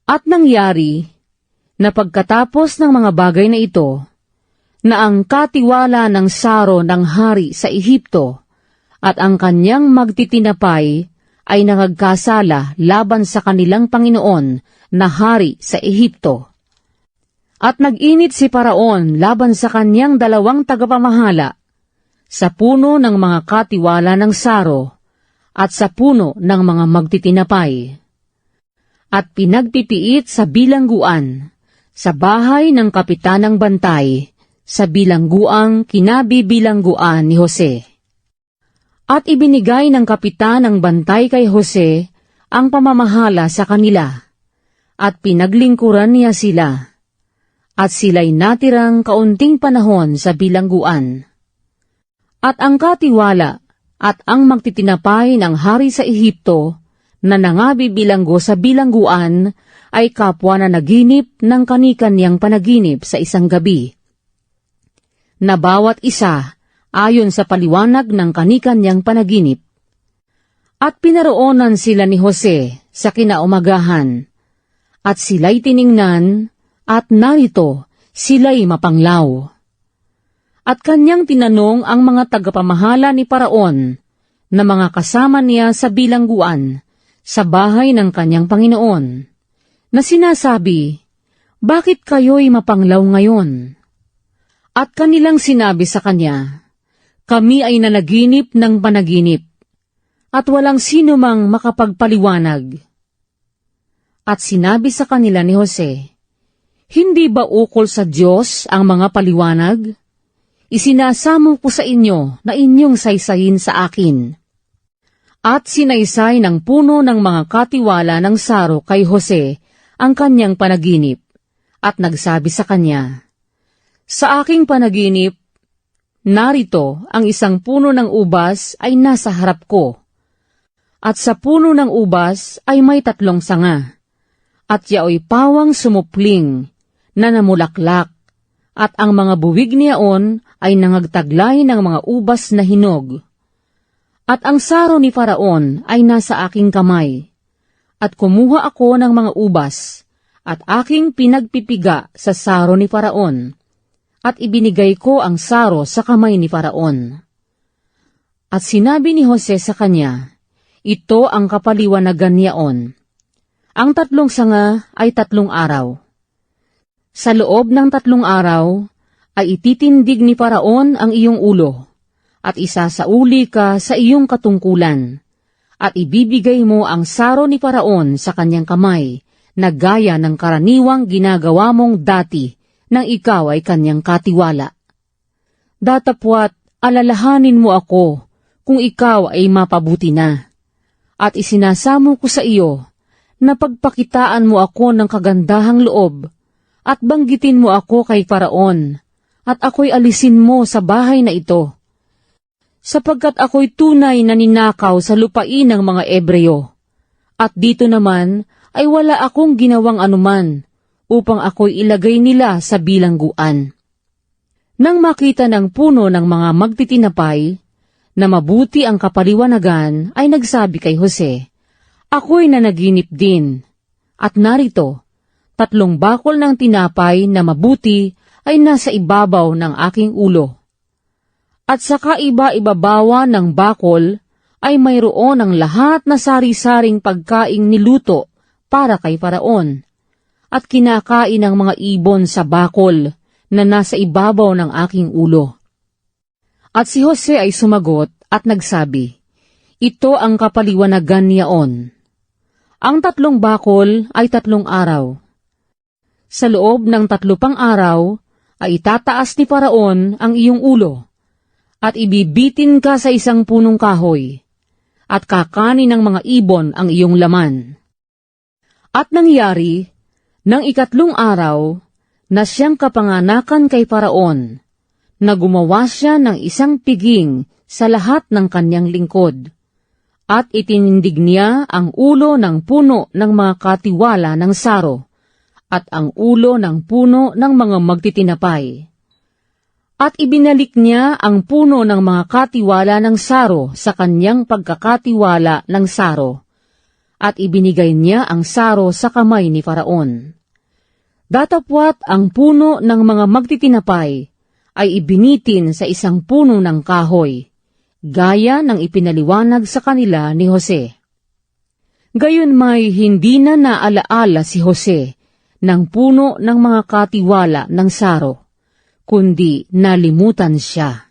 At nangyari na pagkatapos ng mga bagay na ito, na ang katiwala ng Saro ng hari sa Ehipto at ang kanyang magtitinapay ay nangagkasala laban sa kanilang Panginoon na hari sa Ehipto. At nag-init si Paraon laban sa kanyang 2 tagapamahala, sa puno ng mga katiwala ng Saro at sa puno ng mga magtitinapay. At pinagpipiit sa bilangguan, sa bahay ng kapitan ng bantay, sa bilangguang kinabibilangguan ni Jose. At ibinigay ng kapitan ng bantay kay Jose ang pamamahala sa kanila, at pinaglingkuran niya sila, at sila'y natirang kaunting panahon sa bilangguan. At ang katiwala at ang magtitinapay ng hari sa Ehipto na nangabibilanggo sa bilangguan ay kapwa na naginip ng kanikanyang panaginip sa isang gabi, na bawat isa ayon sa paliwanag ng kanikanyang panaginip. At pinaroonan sila ni Jose sa kinaumagahan, at sila'y tiningnan, at narito sila'y mapanglaw. At kanyang tinanong ang mga tagapamahala ni Paraon na mga kasama niya sa bilangguan sa bahay ng kanyang Panginoon, na sinasabi, "Bakit kayo'y mapanglaw ngayon?" At kanilang sinabi sa kanya, "Kami ay nanaginip ng panaginip, at walang sino mang makapagpaliwanag." At sinabi sa kanila ni Jose, "Hindi ba ukol sa Diyos ang mga paliwanag? Isinasamo ko sa inyo na inyong saysayin sa akin." At sinaysay ng puno ng mga katiwala ng Saro kay Jose ang kanyang panaginip, at nagsabi sa kanya, "Sa aking panaginip, narito ang isang puno ng ubas ay nasa harap ko, at sa puno ng ubas ay may 3 sanga, at yaoy pawang sumupling na namulaklak, at ang mga buwig niyaon ay nangagtaglay ng mga ubas na hinog. At ang saro ni Paraon ay nasa aking kamay, at kumuha ako ng mga ubas, at aking pinagpipiga sa saro ni Paraon, at ibinigay ko ang saro sa kamay ni Paraon." At sinabi ni Jose sa kanya, "Ito ang kapaliwanagan niyaon. Ang 3 sanga ay 3 araw. Sa loob ng 3 araw ay ititindig ni Paraon ang iyong ulo, at isasauli ka sa iyong katungkulan, at ibibigay mo ang saro ni Paraon sa kanyang kamay, na gaya ng karaniwang ginagawa mong dati nang ikaw ay kanyang katiwala. Datapwat alalahanin mo ako kung ikaw ay mapabuti na, at isinasamo ko sa iyo na pagpakitaan mo ako ng kagandahang loob, at banggitin mo ako kay Paraon, at ako'y alisin mo sa bahay na ito, sapagkat ako'y tunay na ninakaw sa lupain ng mga Ebreo, at dito naman ay wala akong ginawang anuman, upang ako'y ilagay nila sa bilangguan." Nang makita ng puno ng mga magtitinapay na mabuti ang kapaliwanagan, ay nagsabi kay Jose, "Ako'y nanaginip din, at narito, 3 bakol ng tinapay na mabuti ay nasa ibabaw ng aking ulo. At sa kaiba-ibabawa ng bakol ay mayroon ang lahat na sari-saring pagkaing niluto para kay Paraon, at kinakain ng mga ibon sa bakol na nasa ibabaw ng aking ulo." At si Jose ay sumagot at nagsabi, "Ito ang kapaliwanagan niyaon. Ang 3 bakol ay 3 araw. Sa loob ng 3 pang araw ay itataas ni Paraon ang iyong ulo, at ibibitin ka sa isang punong kahoy, at kakanin ng mga ibon ang iyong laman." At nangyari, nang 3 araw, na siyang kapanganakan kay Paraon, na gumawa siya ng isang piging sa lahat ng kanyang lingkod, at itinindig niya ang ulo ng puno ng mga katiwala ng saro, at ang ulo ng puno ng mga magtitinapay. At ibinalik niya ang puno ng mga katiwala ng saro sa kanyang pagkakatiwala ng saro, at ibinigay niya ang saro sa kamay ni Faraon. Datapwat ang puno ng mga magtitinapay ay ibinitin sa isang puno ng kahoy, gaya ng ipinaliwanag sa kanila ni Jose. Gayon may hindi na naalaala si Jose ng puno ng mga katiwala ng saro, kundi nalimutan siya.